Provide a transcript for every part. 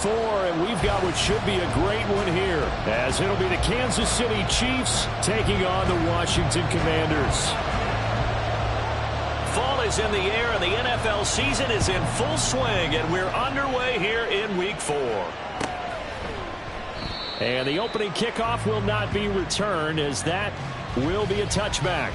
And we've got what should be a great one here, as it'll be the Kansas City Chiefs taking on the Washington Commanders. Fall is in the air, and the NFL season is in full swing, and we're underway here in Week 4. And the opening kickoff will not be returned, as that will be a touchback.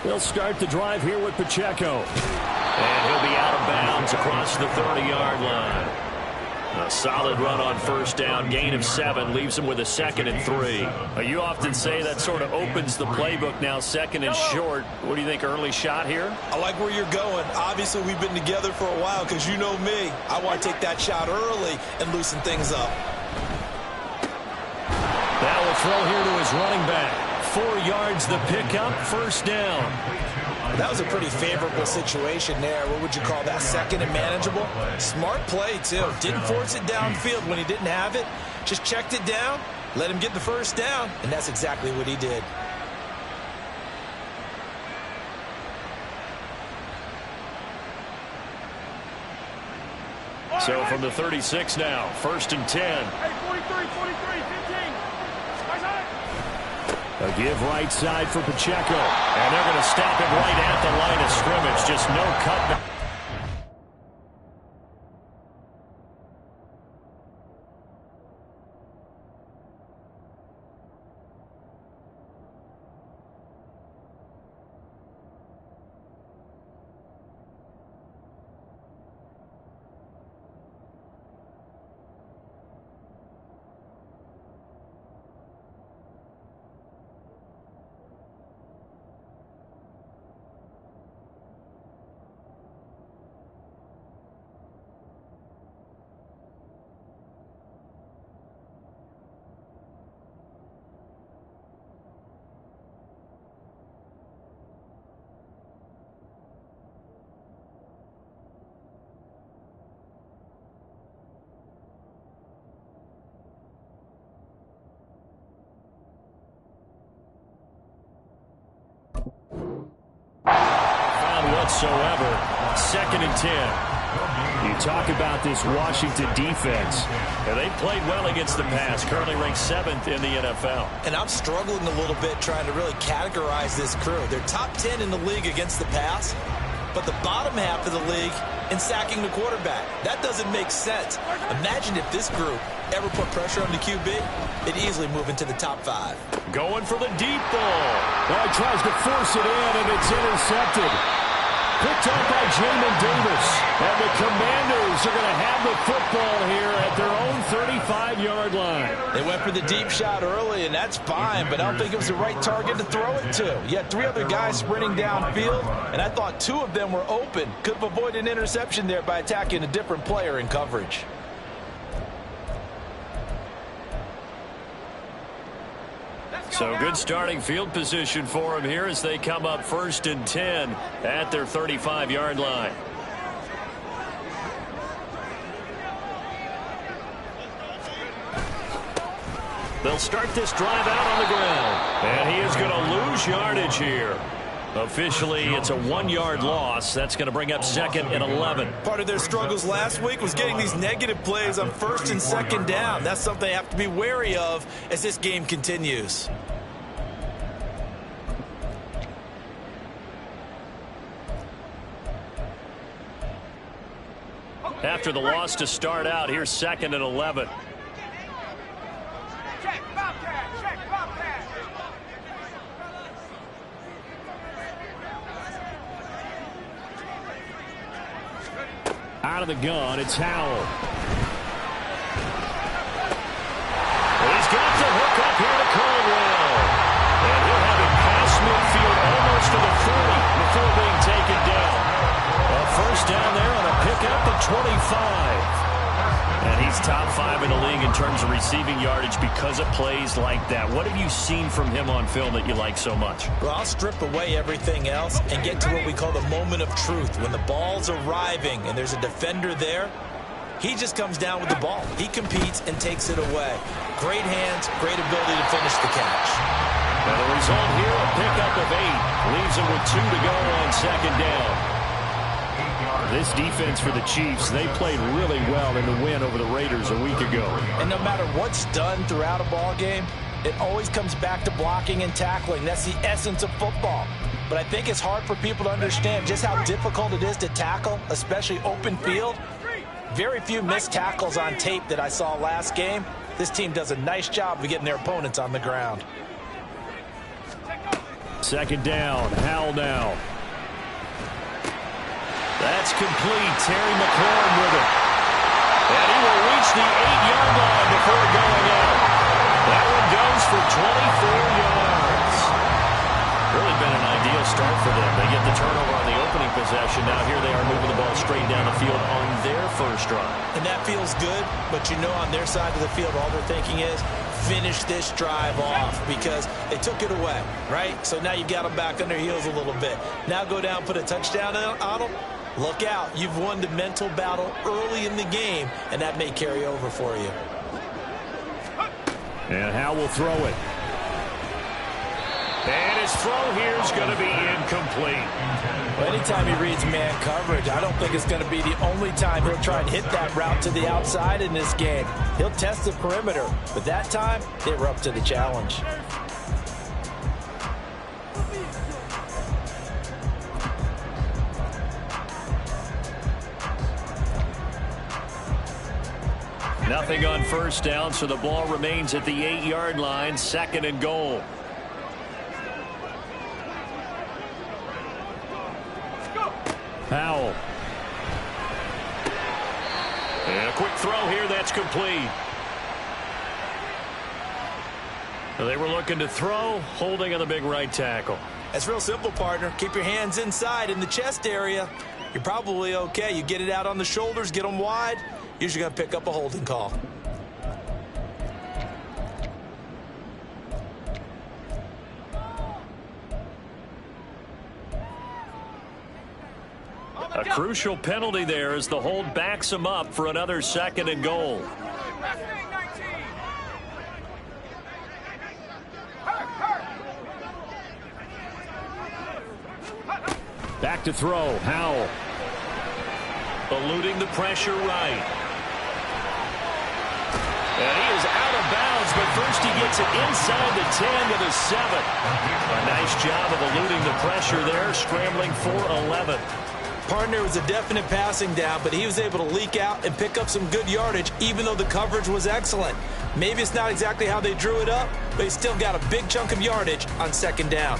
They'll start the drive here with Pacheco. And he'll be out of bounds across the 30-yard line. A solid run on first down, gain of 7, leaves him with a 2nd and 3. You often say that sort of opens the playbook now, 2nd and short. What do you think, early shot here? I like where you're going. Obviously, we've been together for a while because you know me. I want to take that shot early and loosen things up. That will throw here to his running back. 4 yards the pickup, first down. That was a pretty favorable situation there. What would you call that? 2nd and manageable? Smart play, too. Didn't force it downfield when he didn't have it. Just checked it down, let him get the first down, and that's exactly what he did. So from the 36 now, 1st and 10. Hey, 43, 43, 15. A give right side for Pacheco. And they're going to stop him right at the line of scrimmage. Just no cutback. Whatsoever. 2nd and 10. You talk about this Washington defense. Yeah, they played well against the pass, currently ranked 7th in the NFL. And I'm struggling a little bit trying to really categorize this crew. They're top 10 in the league against the pass, but the bottom half of the league in sacking the quarterback. That doesn't make sense. Imagine if this group ever put pressure on the QB, it'd easily move into the top 5. Going for the deep ball. Well, he tries to force it in, and it's intercepted. Picked up by Jamin Davis. And the Commanders are going to have the football here at their own 35-yard line. They went for the deep shot early, and that's fine, but I don't think it was the right target to throw it to. You had 3 other guys sprinting downfield, and I thought 2 of them were open. Could have avoided an interception there by attacking a different player in coverage. So good starting field position for them here as they come up 1st and 10 at their 35-yard line. They'll start this drive out on the ground. And he is going to lose yardage here. Officially, it's a 1-yard loss. That's going to bring up 2nd and 11. Part of their struggles last week was getting these negative plays on 1st and 2nd down. That's something they have to be wary of as this game continues. After the loss to start out, here's 2nd and 11. Check, Bobcat, check, Bobcat. Out of the gun, it's Howell. Well, he's got the hook up here to Caldwell. And he'll have it past midfield almost to the 40 before being taken down. A first down there on a pickup at 25. And he's He's top 5 in the league in terms of receiving yardage because of plays like that. What have you seen from him on film that you like so much? Well, I'll strip away everything else and get to what we call the moment of truth. When the ball's arriving and there's a defender there, he just comes down with the ball. He competes and takes it away. Great hands, great ability to finish the catch. And the result here, a pickup of 8. Leaves him with 2 to go on second down. This defense for the Chiefs, they played really well in the win over the Raiders a week ago. And no matter what's done throughout a ball game, it always comes back to blocking and tackling. That's the essence of football. But I think it's hard for people to understand just how difficult it is to tackle, especially open field. Very few missed tackles on tape that I saw last game. This team does a nice job of getting their opponents on the ground. Second down, Howell now. That's complete. Terry McLaurin with it. And he will reach the 8-yard line before going out. That one goes for 24 yards. Really been an ideal start for them. They get the turnover on the opening possession. Now here they are moving the ball straight down the field on their first drive. And that feels good, but you know on their side of the field all they're thinking is finish this drive off because they took it away, right? So now you got them back on their heels a little bit. Now go down, put a touchdown on them. Look out. You've won the mental battle early in the game, and that may carry over for you. And Howell will throw it. And his throw here is going to be incomplete. Well, anytime he reads man coverage, I don't think it's going to be the only time he'll try and hit that route to the outside in this game. He'll test the perimeter, but that time, they were up to the challenge. Nothing on first down, so the ball remains at the 8-yard line, second and goal. Howell. And a quick throw here, that's complete. They were looking to throw, holding on the big right tackle. That's real simple, partner. Keep your hands inside in the chest area. You're probably okay. You get it out on the shoulders, get them wide. Usually going to pick up a holding call. A crucial penalty there as the hold backs him up for another second and goal. Back to throw, Howell. Eluding the pressure right. And he is out of bounds, but first he gets it inside the 10 to the 7. A nice job of eluding the pressure there, scrambling for 11. Partner was a definite passing down, but he was able to leak out and pick up some good yardage, even though the coverage was excellent. Maybe it's not exactly how they drew it up, but he still got a big chunk of yardage on second down.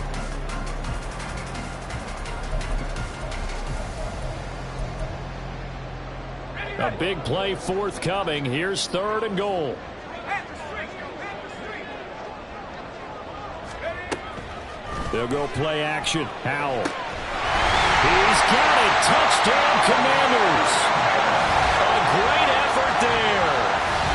A big play forthcoming. Here's third and goal. They'll go play action. Howell. He's got it. Touchdown, Commanders. A great effort there.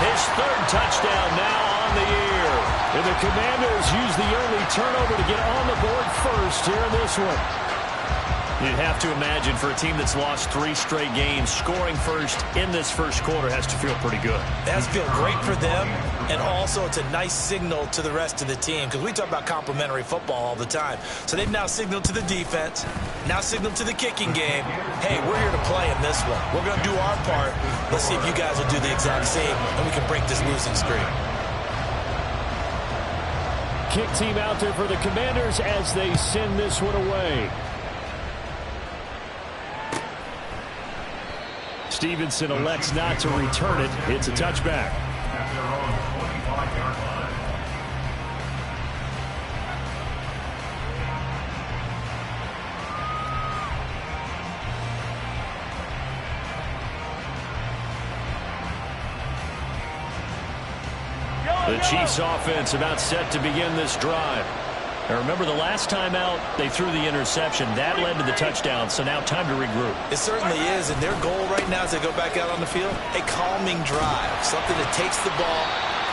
His third touchdown now on the year. And the Commanders use the early turnover to get on the board first here in this one. You'd have to imagine for a team that's lost 3 straight games, scoring first in this first quarter has to feel pretty good. It has to feel great for them, and also it's a nice signal to the rest of the team because we talk about complementary football all the time. So they've now signaled to the defense, now signaled to the kicking game, hey, we're here to play in this one. We're going to do our part. Let's see if you guys will do the exact same, and we can break this losing streak. Kick team out there for the Commanders as they send this one away. Stevenson elects not to return it. It's a touchback. The Chiefs offense about set to begin this drive. Now remember, the last time out, they threw the interception. That led to the touchdown, so now time to regroup. It certainly is, and their goal right now as they go back out on the field, a calming drive, something that takes the ball,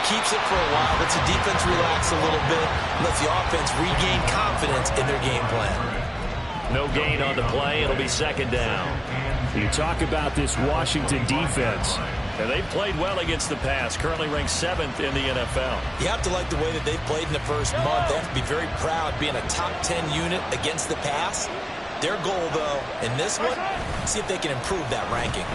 keeps it for a while, lets the defense relax a little bit, lets the offense regain confidence in their game plan. No gain on the play. It'll be second down. You talk about this Washington defense. And they've played well against the pass, currently ranked 7th in the NFL. You have to like the way that they've played in the first month. They have to be very proud being a top 10 unit against the pass. Their goal, though, in this one, see if they can improve that ranking.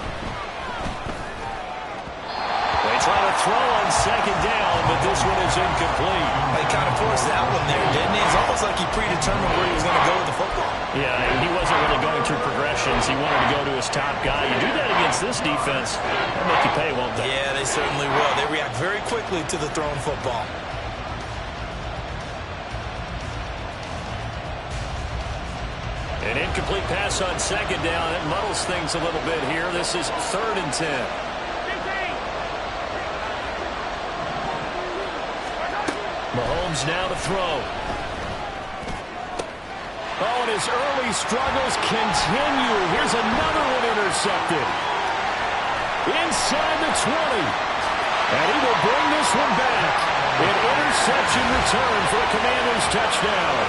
They try to throw on second down, but this one is incomplete. They kind of forced that one there, didn't he? It's almost like he predetermined where he was going to go with the football. Yeah, he wasn't really going through progressions. He wanted to go to his top guy. You do that against this defense, they'll make you pay, won't they? Yeah, they certainly will. They react very quickly to the thrown football. An incomplete pass on second down. It muddles things a little bit here. This is 3rd and 10. Mahomes now to throw. Oh, and his early struggles continue. Here's another one intercepted. Inside the 20. And he will bring this one back. An interception return for a Commanders touchdown.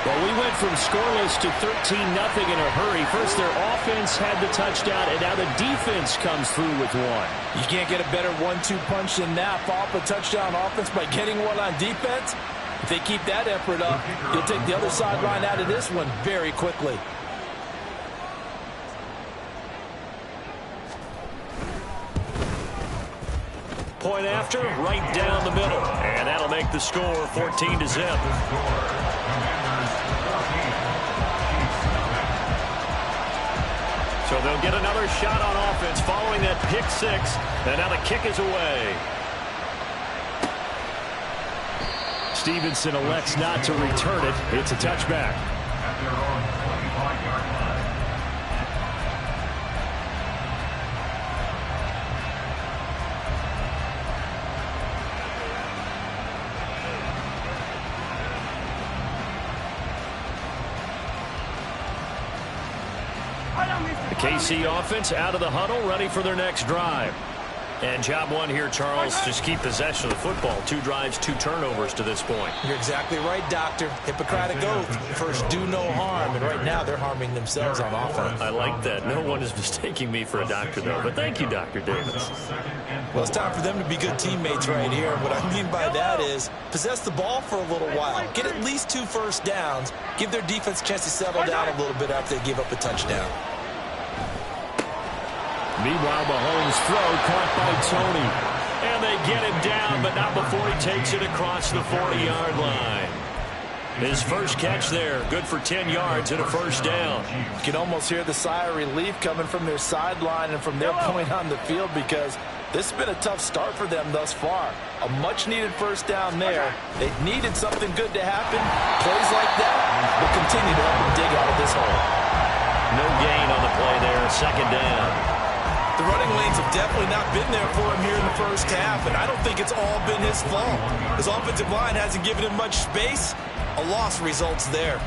Well, we went from scoreless to 13-0 in a hurry. First, their offense had the touchdown, and now the defense comes through with one. You can't get a better 1-2 punch than that. Follow up a touchdown offense by getting one on defense. If they keep that effort up, you'll take the other sideline out of this one very quickly. Point after, right down the middle. And that'll make the score 14-0. So they'll get another shot on offense following that pick six. And now the kick is away. Stevenson elects not to return it. It's a touchback. The KC offense out of the huddle, ready for their next drive. And job one here, Charles, just keep possession of the football. 2 drives, 2 turnovers to this point. You're exactly right, Doctor. Hippocratic oath. First, do no harm. And right now, they're harming themselves on offense. I like that. No one is mistaking me for a doctor, though. But thank you, Dr. Davis. Well, it's time for them to be good teammates right here. And what I mean by that is possess the ball for a little while. Get at least 2 first downs. Give their defense a chance to settle down a little bit after they give up a touchdown. Meanwhile, Mahomes' throw caught by Tony. And they get him down, but not before he takes it across the 40-yard line. His first catch there, good for 10 yards and a first down. You can almost hear the sigh of relief coming from their sideline and from their point on the field because this has been a tough start for them thus far. A much-needed first down there. They needed something good to happen. Plays like that will continue to help them dig out of this hole. No gain on the play there, second down. The running lanes have definitely not been there for him here in the first half, and I don't think it's all been his fault. His offensive line hasn't given him much space. A loss results there.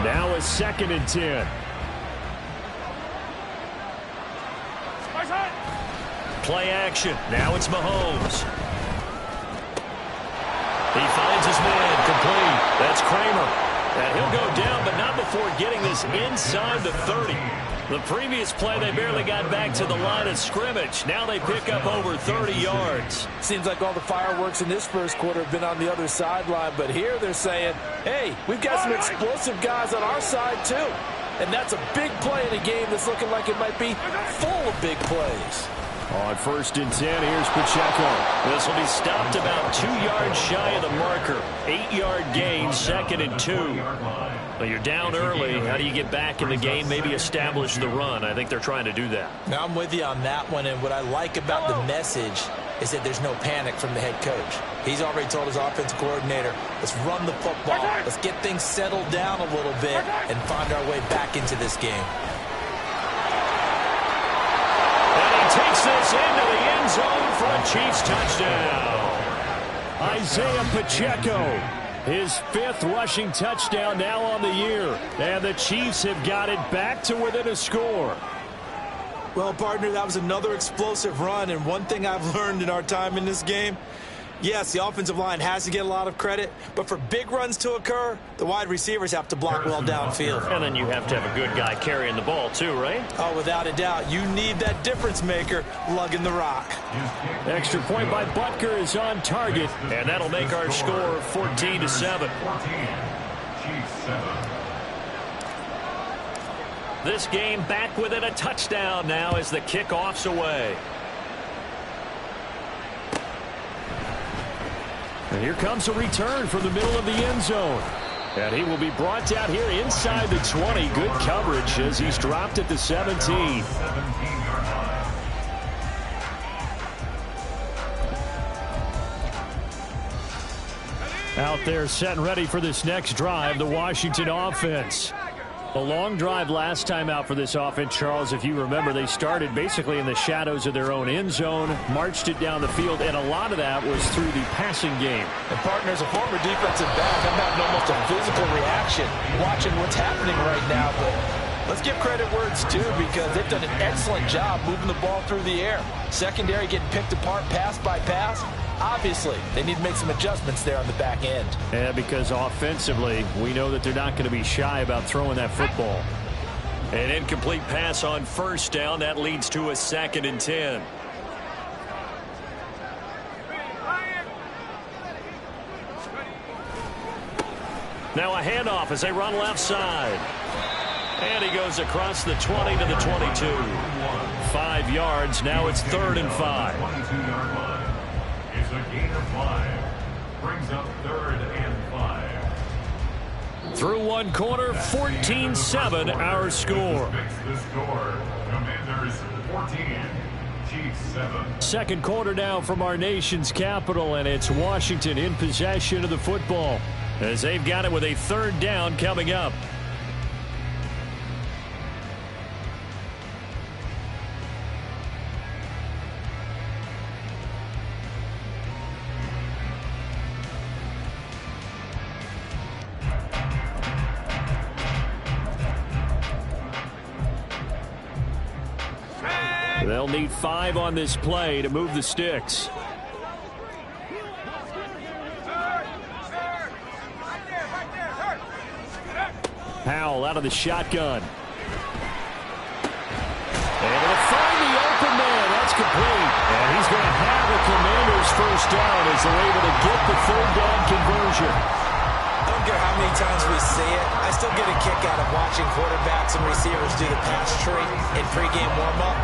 Now a 2nd and 10. Play action. Now it's Mahomes. He finds his man. Complete. That's Kramer. And he'll go down, but not before getting this inside the 30. The previous play, they barely got back to the line of scrimmage. Now they pick up over 30 yards. Seems like all the fireworks in this first quarter have been on the other sideline, but here they're saying, hey, we've got some explosive guys on our side too. And that's a big play in a game that's looking like it might be full of big plays. On 1st and 10, here's Pacheco. This will be stopped about 2 yards shy of the marker. 8-yard gain, 2nd and 2. Well, you're down early. How do you get back in the game? Maybe establish the run. I think they're trying to do that. Now I'm with you on that one, and what I like about the message is that there's no panic from the head coach. He's already told his offensive coordinator, let's run the football. Let's get things settled down a little bit and find our way back into this game. And he takes this into the end zone for a Chiefs touchdown. Isaiah Pacheco, his 5th rushing touchdown now on the year. And the Chiefs have got it back to within a score. Well, partner, that was another explosive run, and one thing I've learned in our time in this game, yes, the offensive line has to get a lot of credit, but for big runs to occur, the wide receivers have to block well downfield. And then you have to have a good guy carrying the ball too, right? Oh, without a doubt. You need that difference maker lugging the rock. Extra point by Butker is on target. And that'll make our score 14-7. This game back within a touchdown now as the kickoff's away. And here comes a return from the middle of the end zone. And he will be brought down here inside the 20. Good coverage as he's dropped at the 17. Out there set and ready for this next drive, the Washington offense. A long drive last time out for this offense, Charles. If you remember, they started basically in the shadows of their own end zone, marched it down the field, and a lot of that was through the passing game. And partner, as a former defensive back, I'm having almost a physical reaction watching what's happening right now. But let's give credit where it's due, because they've done an excellent job moving the ball through the air. Secondary getting picked apart pass by pass. Obviously, they need to make some adjustments there on the back end. Yeah, because offensively, we know that they're not going to be shy about throwing that football. An incomplete pass on first down. That leads to a 2nd and 10. Now a handoff as they run left side. And he goes across the 20 to the 22. 5 yards. Now it's 3rd and 5. 22-yard line. It's a gain of 5. Brings up 3rd and 5. Through one quarter, 14-7 our score. Fix the score. Commanders 14. Chiefs 7. Second quarter now from our nation's capital, and it's Washington in possession of the football as they've got it with a 3rd down coming up. They'll need 5 on this play to move the sticks. Powell out of the shotgun. Able to find the open man. That's complete. And he's going to have a Commanders first down as they're able to get the 3rd down conversion. I don't care how many times we see it. I still get a kick out of watching quarterbacks and receivers do the pass tree in pregame warm-up.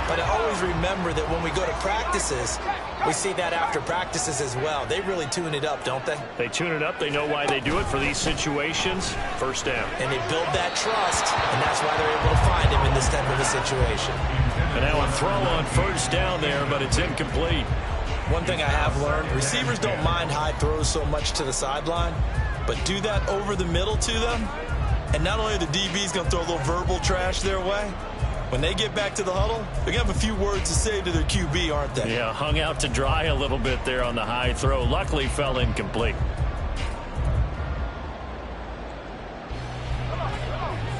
But I always remember that when we go to practices, we see that after practices as well. They really tune it up, don't they? They tune it up. They know why they do it for these situations. First down. And they build that trust, and that's why they're able to find him in this type of a situation. And now a throw on first down there, but it's incomplete. One thing I have learned, receivers don't mind high throws so much to the sideline, but do that over the middle to them, and not only are the DBs going to throw a little verbal trash their way, when they get back to the huddle, they're going to have a few words to say to their QB, aren't they? Yeah, hung out to dry a little bit there on the high throw. Luckily fell incomplete.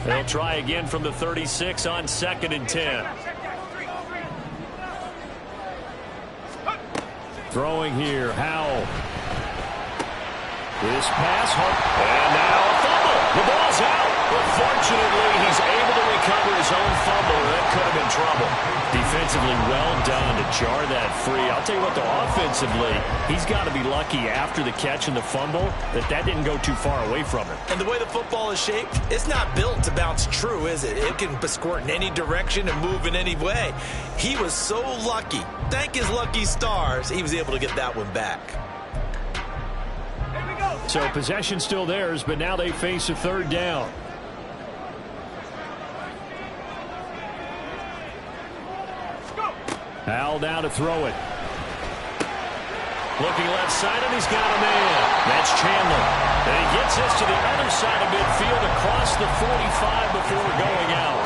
They'll try again from the 36 on 2nd and 10. Throwing here, Howell. This pass, and now a fumble. The ball's out. But fortunately, he's able to recover his own fumble. That could have been trouble. Defensively well done to jar that free. I'll tell you what, though, offensively, he's got to be lucky after the catch and the fumble that didn't go too far away from him. And the way the football is shaped, it's not built to bounce true, is it? It can squirt in any direction and move in any way. He was so lucky. Thank his lucky stars, he was able to get that one back. So possession still theirs, but now they face a 3rd down. Howell down to throw it. Looking left side, and he's got a man. That's Chandler. And he gets this to the other side of midfield across the 45 before going out.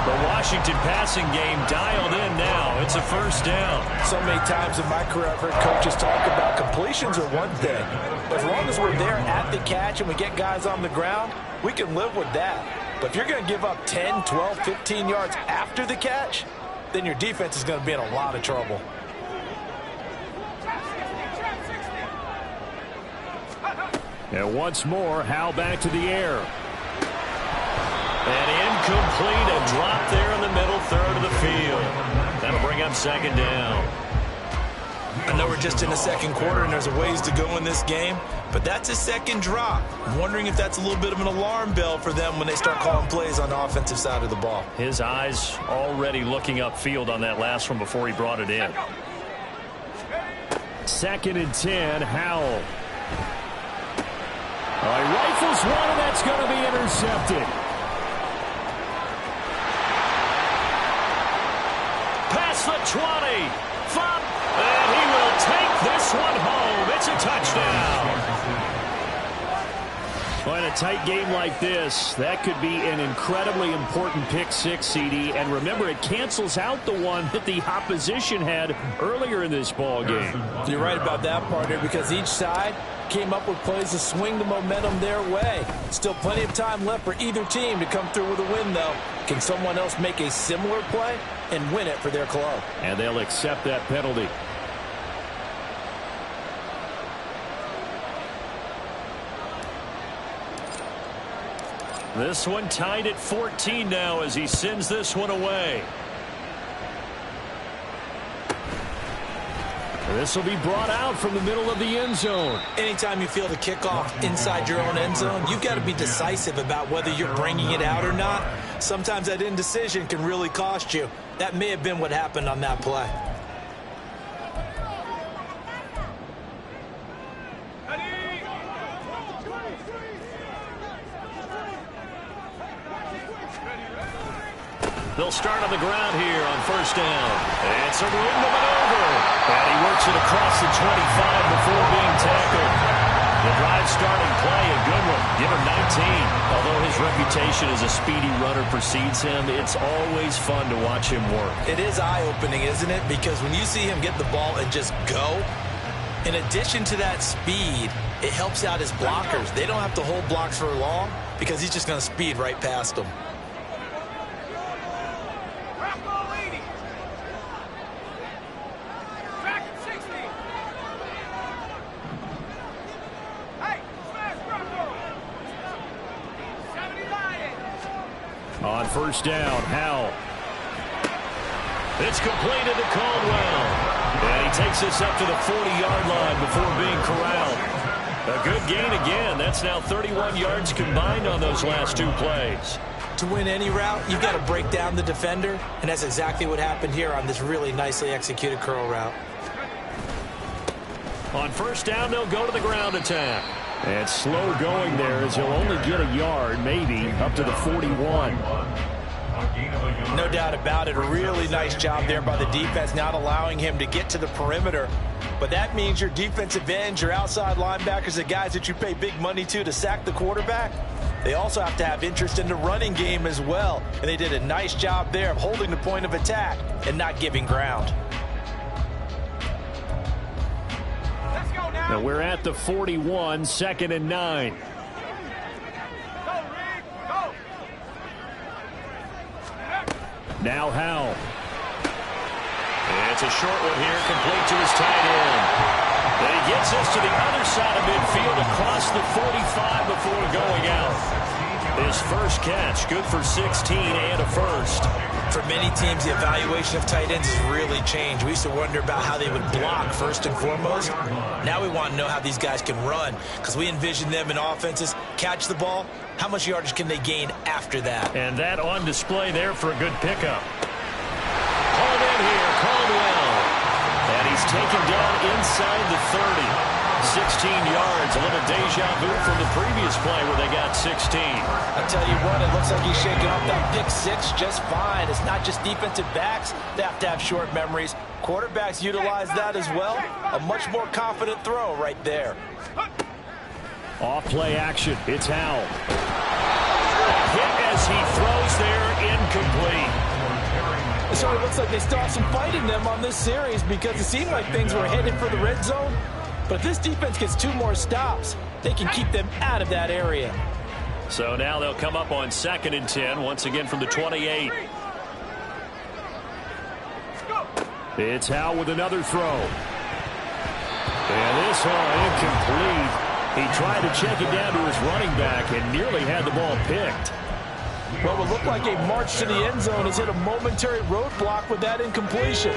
The Washington passing game dialed in now. It's a first down. So many times in my career I've heard coaches talk about completions are one thing. But as long as we're there at the catch and we get guys on the ground, we can live with that. But if you're going to give up 10, 12, 15 yards after the catch, then your defense is going to be in a lot of trouble. And once more, Howell back to the air. And incomplete, a drop there in the middle third of the field. That'll bring up second down. I know we're just in the second quarter and there's a ways to go in this game, but that's a second drop. I'm wondering if that's a little bit of an alarm bell for them when they start calling plays on the offensive side of the ball. His eyes already looking upfield on that last one before he brought it in. 2nd and 10, Howell. He rifles one, and that's going to be intercepted. Past the 20. And he will take this one home. It's a touchdown. Well, in a tight game like this, that could be an incredibly important pick six, CD. And remember, it cancels out the one that the opposition had earlier in this ball game. You're right about that, partner, because each side came up with plays to swing the momentum their way. Still plenty of time left for either team to come through with a win, though. Can someone else make a similar play and win it for their club? And they'll accept that penalty. This one tied at 14 now as he sends this one away. This will be brought out from the middle of the end zone. Anytime you feel the kickoff inside your own end zone, you've got to be decisive about whether you're bringing it out or not. Sometimes that indecision can really cost you. That may have been what happened on that play. They'll start on the ground here on first down. It's a room to maneuver. And he works it across the 25 before being tackled. The drive starting play, a good one. Give him 19. Although his reputation as a speedy runner precedes him, it's always fun to watch him work. It is eye-opening, isn't it? Because when you see him get the ball and just go, in addition to that speed, it helps out his blockers. They don't have to hold blocks for long because he's just going to speed right past them. On first down, Howell. It's completed to Caldwell. And he takes this up to the 40-yard line before being corralled. A good gain again. That's now 31 yards combined on those last two plays. To win any route, you've got to break down the defender, and that's exactly what happened here on this really nicely executed curl route. On first down, they'll go to the ground attack. And slow going there as he'll only get a yard, maybe, up to the 41. No doubt about it. A really nice job there by the defense, not allowing him to get to the perimeter. But that means your defensive ends, your outside linebackers, the guys that you pay big money to sack the quarterback, they also have to have interest in the running game as well. And they did a nice job there of holding the point of attack and not giving ground. Now we're at the 41, 2nd and 9. Now Howell. It's a short one here, complete to his tight end. And he gets this to the other side of midfield across the 45 before going out. His first catch, good for 16 and a first. For many teams, the evaluation of tight ends has really changed. We used to wonder about how they would block first and foremost. Now we want to know how these guys can run, because we envision them in offenses, catch the ball, how much yardage can they gain after that? And that on display there for a good pickup. Hauled in here, Caldwell. And he's taken down inside the 30. 16 yards, a little deja vu from the previous play where they got 16. I tell you what, it looks like he's shaking off that pick six just fine. It's not just defensive backs that have to have short memories. Quarterbacks utilize that as well. A much more confident throw right there. Off play action. It's Howell. Hit as he throws there, incomplete. So it looks like they still have some fight in them on this series because it seemed like things were headed for the red zone. But if this defense gets 2 more stops, they can keep them out of that area. So now they'll come up on 2nd and 10, once again from the 28. It's Howell with another throw. And this one incomplete. He tried to check it down to his running back and nearly had the ball picked. What would look like a march to the end zone has hit a momentary roadblock with that incompletion.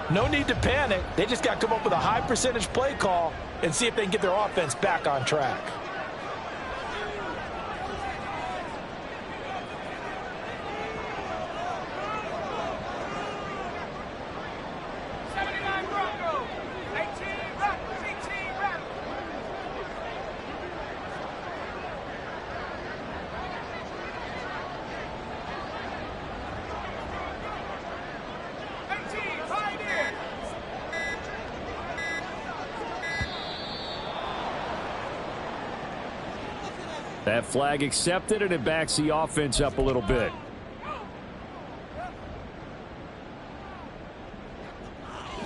No need to panic. They just got to come up with a high percentage play call and see if they can get their offense back on track. That flag accepted, and it backs the offense up a little bit.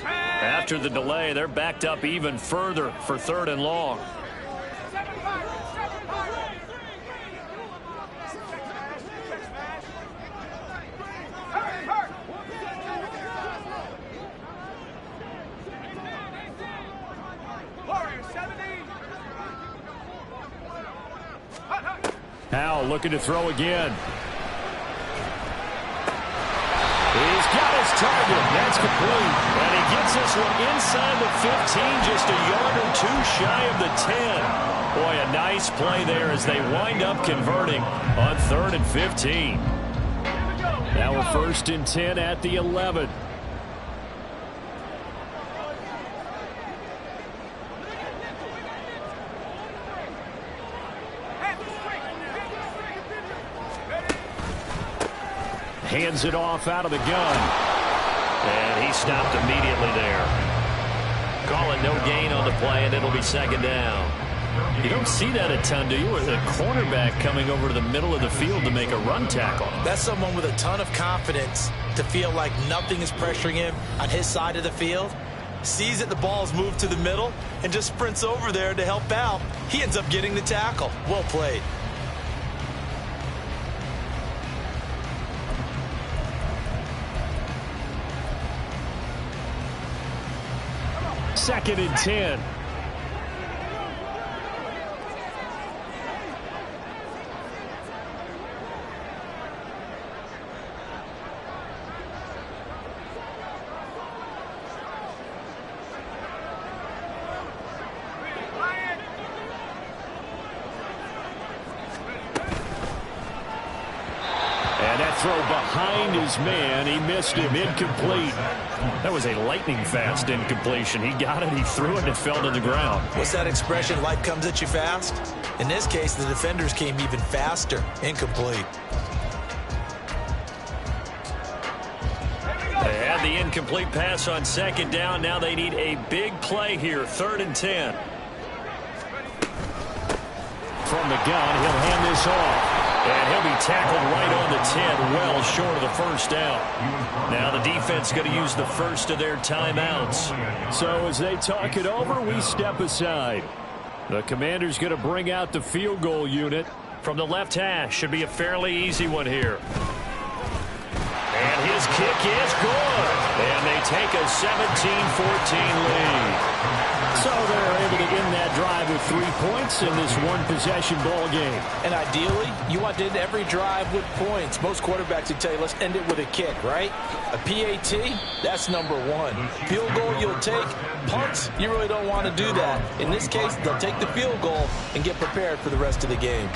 After the delay, they're backed up even further for 3rd and long. Howell looking to throw again. He's got his target. That's complete. And he gets this one inside the 15, just a yard or 2 shy of the 10. Boy, a nice play there as they wind up converting on 3rd and 15. Now we're 1st and 10 at the 11. Hands it off out of the gun. And he stopped immediately there. Call it no gain on the play, and it'll be 2nd down. You don't see that a ton, do you? With a cornerback coming over to the middle of the field to make a run tackle. That's someone with a ton of confidence to feel like nothing is pressuring him on his side of the field. Sees that the ball's moved to the middle and just sprints over there to help out. He ends up getting the tackle. Well played. Second and 10. And that throw behind his man. He missed him. Incomplete. That was a lightning-fast incompletion. He got it, he threw it, and it fell to the ground. What's that expression, life comes at you fast? In this case, the defenders came even faster. Incomplete. They had the incomplete pass on 2nd down. Now they need a big play here, 3rd and 10. From the gun, he'll hand this off. And he'll be tackled right on the 10, well short of the 1st down. Now the defense going to use the first of their timeouts. So as they talk it over, we step aside. The Commander's going to bring out the field goal unit. From the left hash, should be a fairly easy one here. And his kick is good. And they take a 17-14 lead. So they're able to end that drive with 3 points in this one-possession ball game. And ideally, you want to end every drive with points. Most quarterbacks would tell you, let's end it with a kick, right? A PAT, that's number 1. Field goal, you'll take. Punts, you really don't want to do that. In this case, they'll take the field goal and get prepared for the rest of the game.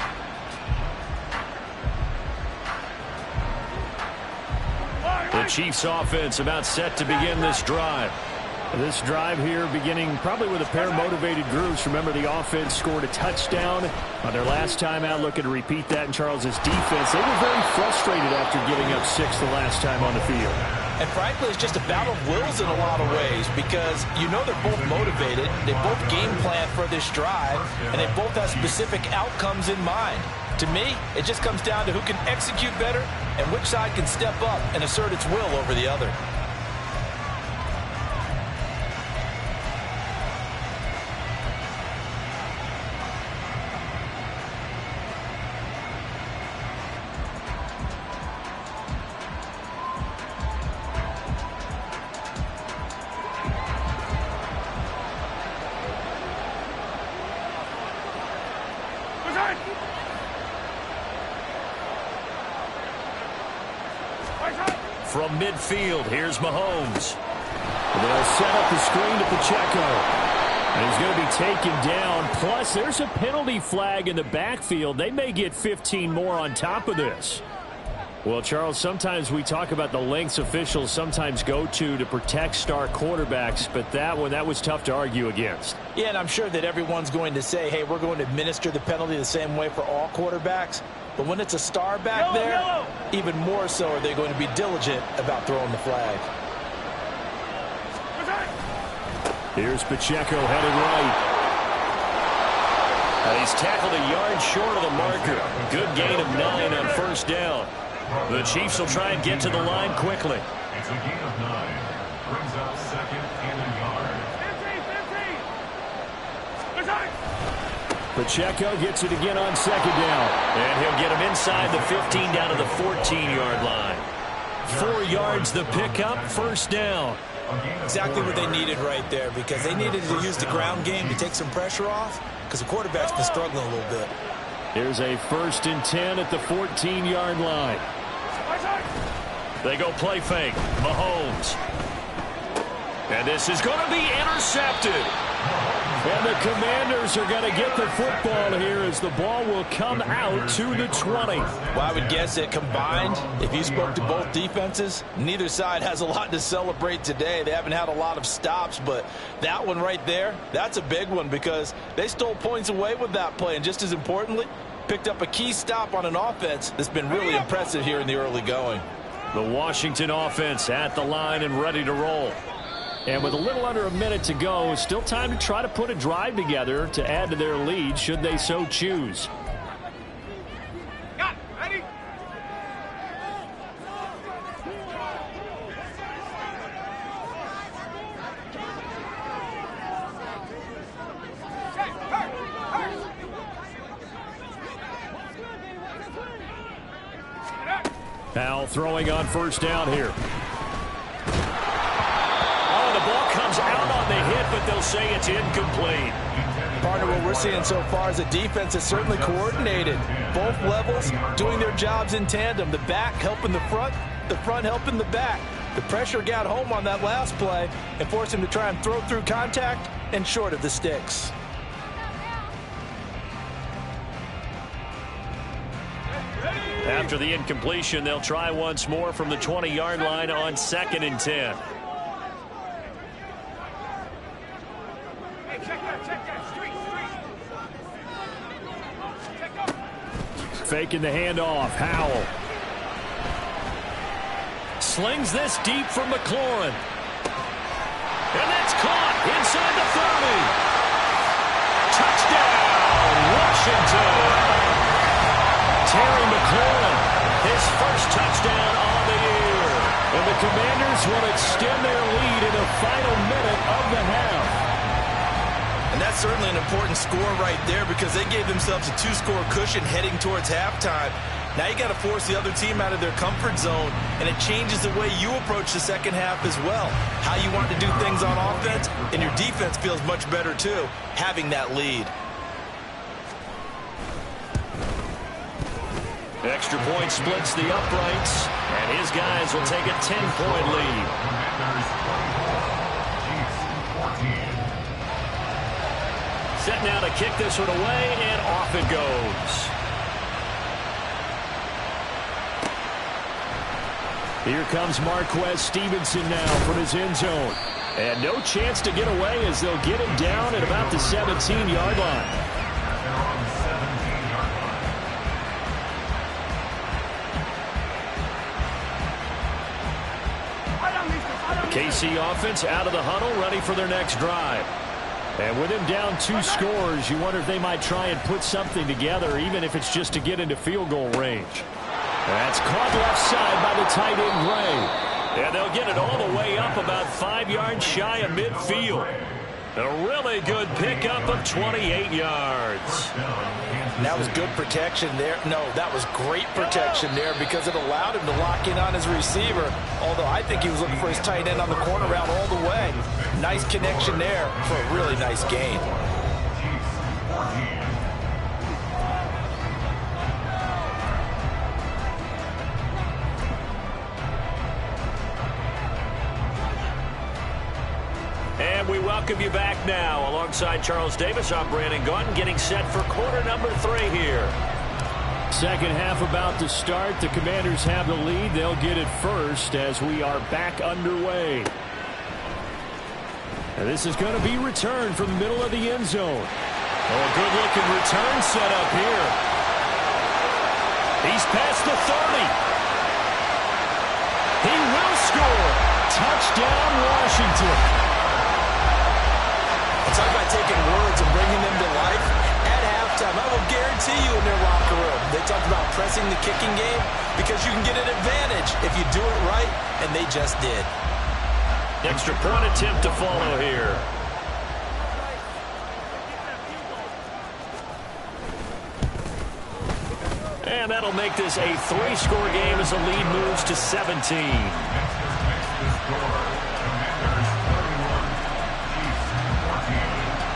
The Chiefs offense about set to begin this drive. This drive here beginning probably with a pair of motivated groups. Remember, the offense scored a touchdown on their last time out. Looking to repeat that in Charles's defense. They were very frustrated after giving up 6 the last time on the field. And frankly, it's just a battle of wills in a lot of ways because you know they're both motivated. They both game plan for this drive, and they both have specific outcomes in mind. To me, it just comes down to who can execute better and which side can step up and assert its will over the other. From midfield, here's Mahomes. They'll set up the screen to Pacheco. And he's going to be taken down. Plus, there's a penalty flag in the backfield. They may get 15 more on top of this. Well, Charles, sometimes we talk about the lengths officials sometimes go to protect star quarterbacks, but that was tough to argue against. Yeah, and I'm sure that everyone's going to say, hey, we're going to administer the penalty the same way for all quarterbacks. But when it's a star back there, even more so are they going to be diligent about throwing the flag. Here's Pacheco headed right. And he's tackled a yard short of the marker. Good gain of 9 on first down. The Chiefs will try and get to the line quickly. It's a gain of 9. Brings up 2nd and a yard. 15. Pacheco gets it again on 2nd down. And he'll get him inside the 15 down to the 14-yard line. 4 yards the pickup, first down. Exactly what they needed right there because they needed to use the ground game to take some pressure off because the quarterback's been struggling a little bit. Here's a 1st and 10 at the 14-yard line. They go play fake. Mahomes. And this is going to be intercepted. And the Commanders are going to get the football here as the ball will come out to the 20. Well, I would guess that combined, if you spoke to both defenses, neither side has a lot to celebrate today. They haven't had a lot of stops, but that one right there, that's a big one because they stole points away with that play. And just as importantly, picked up a key stop on an offense that's been really impressive here in the early going. The Washington offense at the line and ready to roll. And with a little under a minute to go, still time to try to put a drive together to add to their lead should they so choose. Got it. Ready? Now throwing on first down here. The ball comes out on the hit, but they'll say it's incomplete. Partner, what we're seeing so far is a defense that's certainly coordinated. Both levels doing their jobs in tandem. The back helping the front helping the back. The pressure got home on that last play and forced him to try and throw through contact and short of the sticks. After the incompletion, they'll try once more from the 20-yard line on 2nd and 10. Faking the handoff. Howell. Slings this deep from McLaurin. And that's caught inside the 30. Touchdown, Washington. Terry McLaurin, his first touchdown on the year. And the Commanders will extend their lead in the final minute of the half. And that's certainly an important score right there because they gave themselves a 2-score cushion heading towards halftime. Now you got to force the other team out of their comfort zone, and it changes the way you approach the second half as well. How you want to do things on offense, and your defense feels much better too, having that lead. Extra point splits the uprights, and his guys will take a 10-point lead. Set now to kick this one away, and off it goes. Here comes Marquez Stevenson now from his end zone. And no chance to get away as they'll get him down at about the 17-yard line. KC offense out of the huddle, ready for their next drive. And with him down 2 scores, you wonder if they might try and put something together, even if it's just to get into field goal range. That's caught left side by the tight end, Gray. And they'll get it all the way up about 5 yards shy of midfield. A really good pickup of 28 yards. That was good protection there. No, that was great protection there because it allowed him to lock in on his receiver. Although I think he was looking for his tight end on the corner route all the way. Nice connection there for a really nice gain. And we welcome you back now. Alongside Charles Davis, I'm Brandon Gaudin, getting set for quarter number 3 here. Second half about to start. The Commanders have the lead. They'll get it first as we are back underway. And this is going to be returned from the middle of the end zone. Oh, a good-looking return set up here. He's past the 30. He will score. Touchdown, Washington. Talk about taking words and bringing them to life. At halftime, I will guarantee you in their locker room, they talked about pressing the kicking game because you can get an advantage if you do it right, and they just did. Extra point attempt to follow here. And that'll make this a 3-score game as the lead moves to 17.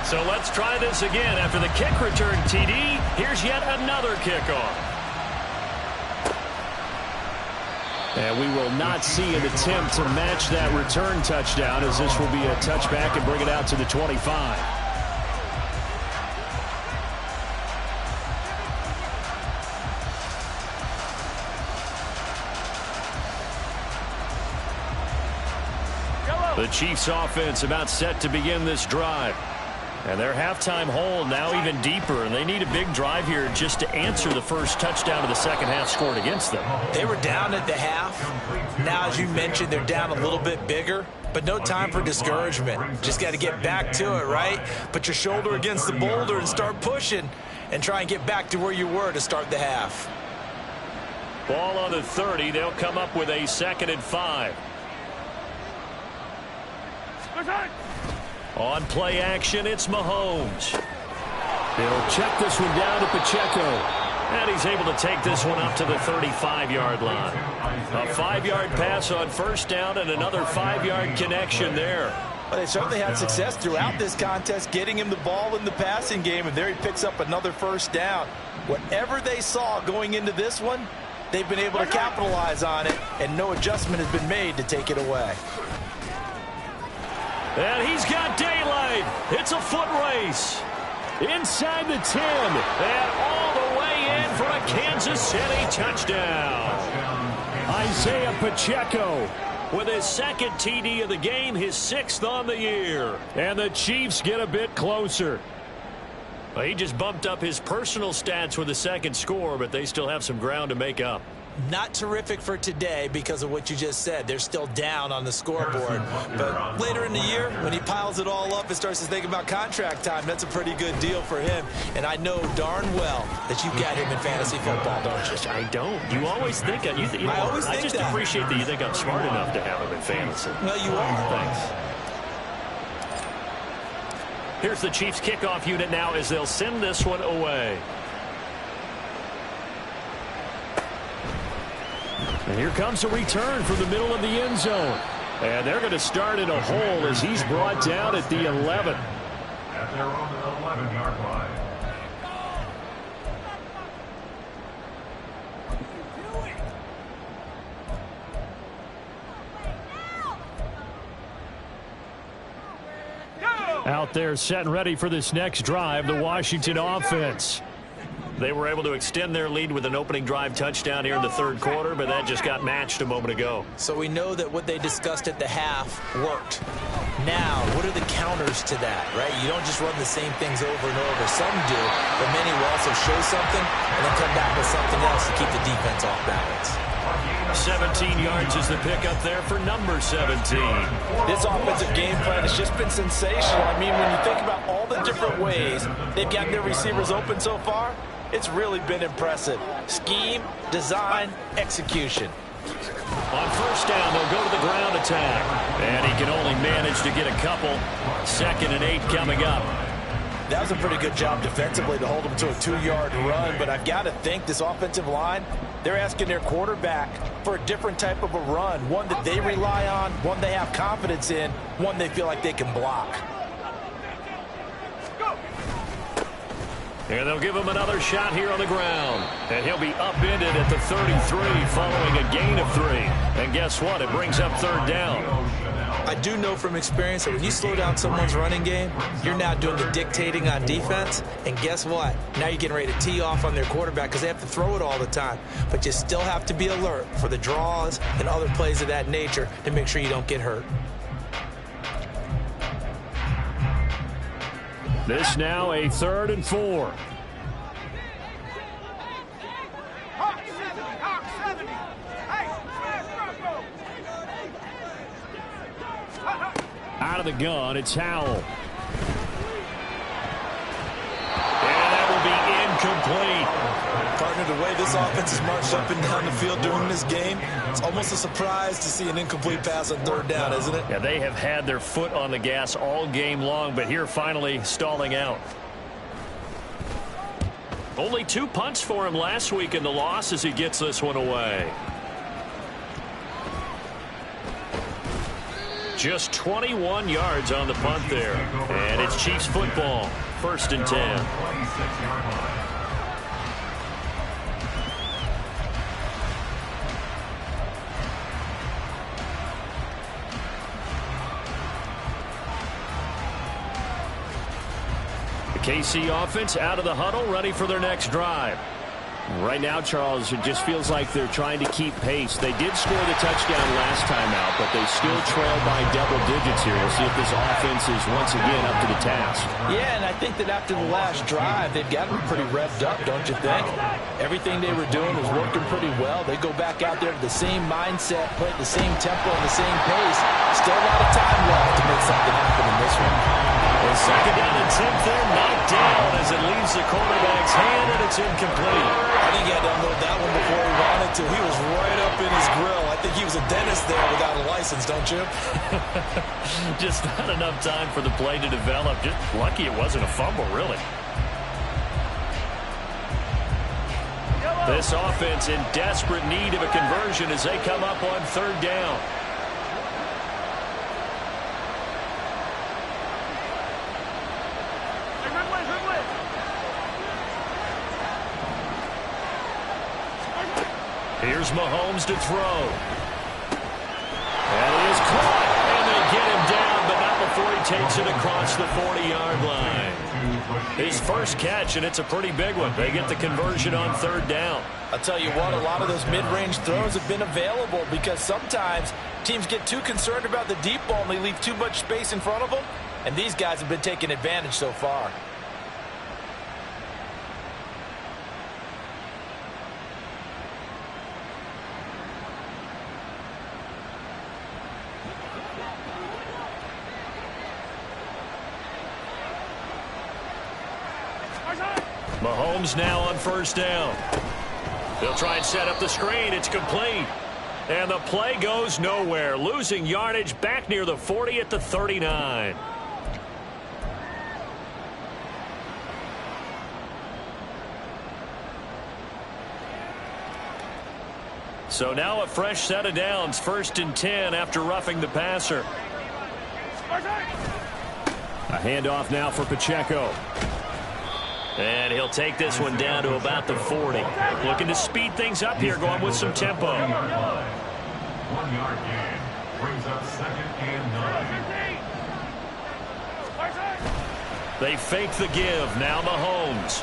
So let's try this again. After the kick return TD, here's yet another kickoff. And we will not see an attempt to match that return touchdown, as this will be a touchback and bring it out to the 25. The Chiefs offense about set to begin this drive. And their halftime hole now even deeper, and they need a big drive here just to answer the first touchdown of the second half scored against them. They were down at the half. Now, as you mentioned, they're down a little bit bigger, but no time for discouragement. Just got to get back to it, right? Put your shoulder against the boulder and start pushing and try and get back to where you were to start the half. Ball on the 30. They'll come up with a 2nd and 5. On play action, it's Mahomes. They'll check this one down to Pacheco. And he's able to take this one up to the 35-yard line. A 5-yard pass on first down and another 5-yard connection there. Well, they certainly had success throughout this contest getting him the ball in the passing game, and there he picks up another first down. Whatever they saw going into this one, they've been able to capitalize on it, and no adjustment has been made to take it away. And he's got daylight. It's a foot race. Inside the 10. And all the way in for a Kansas City touchdown. Isaiah Pacheco with his 2nd TD of the game, his 6th on the year. And the Chiefs get a bit closer. Well, he just bumped up his personal stats with a 2nd score, but they still have some ground to make up. Not terrific for today because of what you just said. They're still down on the scoreboard. But later in the year, when he piles it all up and starts to think about contract time, that's a pretty good deal for him. And I know darn well that you've got him in fantasy football, don't you? I don't. You always think I just appreciate that you think I'm smart enough to have him in fantasy. Well, you are. Thanks. Here's the Chiefs kickoff unit now as they'll send this one away. And here comes a return from the middle of the end zone. And they're going to start in a hole as he's brought down at the 11. At their own 11-yard line. Out there set and ready for this next drive, the Washington offense. They were able to extend their lead with an opening drive touchdown here in the third quarter, but that just got matched a moment ago. So we know that what they discussed at the half worked. Now, what are the counters to that, right? You don't just run the same things over and over. Some do, but many will also show something and then come back with something else to keep the defense off balance. 17 yards is the pickup there for number 17. This offensive game plan has just been sensational. I mean, when you think about all the different ways they've gotten their receivers open so far, it's really been impressive. Scheme, design, execution. On first down, they'll go to the ground attack. And he can only manage to get a couple. 2nd and 8 coming up. That was a pretty good job defensively to hold them to a 2-yard run, but I've got to think this offensive line, they're asking their quarterback for a different type of a run, one that they rely on, one they have confidence in, one they feel like they can block. And they'll give him another shot here on the ground. And he'll be upended at the 33 following a gain of 3. And guess what? It brings up 3rd down. I do know from experience that when you slow down someone's running game, you're now doing the dictating on defense. And guess what? Now you're getting ready to tee off on their quarterback because they have to throw it all the time. But you still have to be alert for the draws and other plays of that nature to make sure you don't get hurt. This now a 3rd and 4. Out of the gun, it's Howell. And that will be incomplete. Partner, the way this offense has marched up and down the field during this game, it's almost a surprise to see an incomplete pass on 3rd down, isn't it? Yeah, they have had their foot on the gas all game long, but here finally stalling out. Only 2 punts for him last week in the loss as he gets this one away. Just 21 yards on the punt there. And it's Chiefs football. 1st and 10. The KC offense out of the huddle, ready for their next drive. Right now, Charles, it just feels like they're trying to keep pace. They did score the touchdown last time out, but they still trail by double digits here. We'll see if this offense is once again up to the task. Yeah, and I think that after the last drive, they've got to be pretty revved up, don't you think? Everything they were doing was working pretty well. They go back out there with the same mindset, play at the same tempo and the same pace. Still a lot of time left to make something happen in this one. And 2nd down and 10 there, knocked down as it leaves the quarterback's hand, and it's incomplete. I think he had to unload that one before he wanted to. He was right up in his grill. I think he was a dentist there without a license, don't you? Just not enough time for the play to develop. Just lucky it wasn't a fumble, really. This offense in desperate need of a conversion as they come up on 3rd down. Here's Mahomes to throw. And he is caught. And they get him down, but not before he takes it across the 40-yard line. His first catch, and it's a pretty big one. They get the conversion on 3rd down. I'll tell you what, a lot of those mid-range throws have been available because sometimes teams get too concerned about the deep ball and they leave too much space in front of them. And these guys have been taking advantage so far. Mahomes now on 1st down. They'll try and set up the screen. It's complete. And the play goes nowhere. Losing yardage back near the 40 at the 39. So now a fresh set of downs. 1st and 10 after roughing the passer. A handoff now for Pacheco. And he'll take this one down to about the 40. Looking to speed things up here, going with some tempo. 1 yard gain brings up 2nd and 9. They fake the give. Now Mahomes.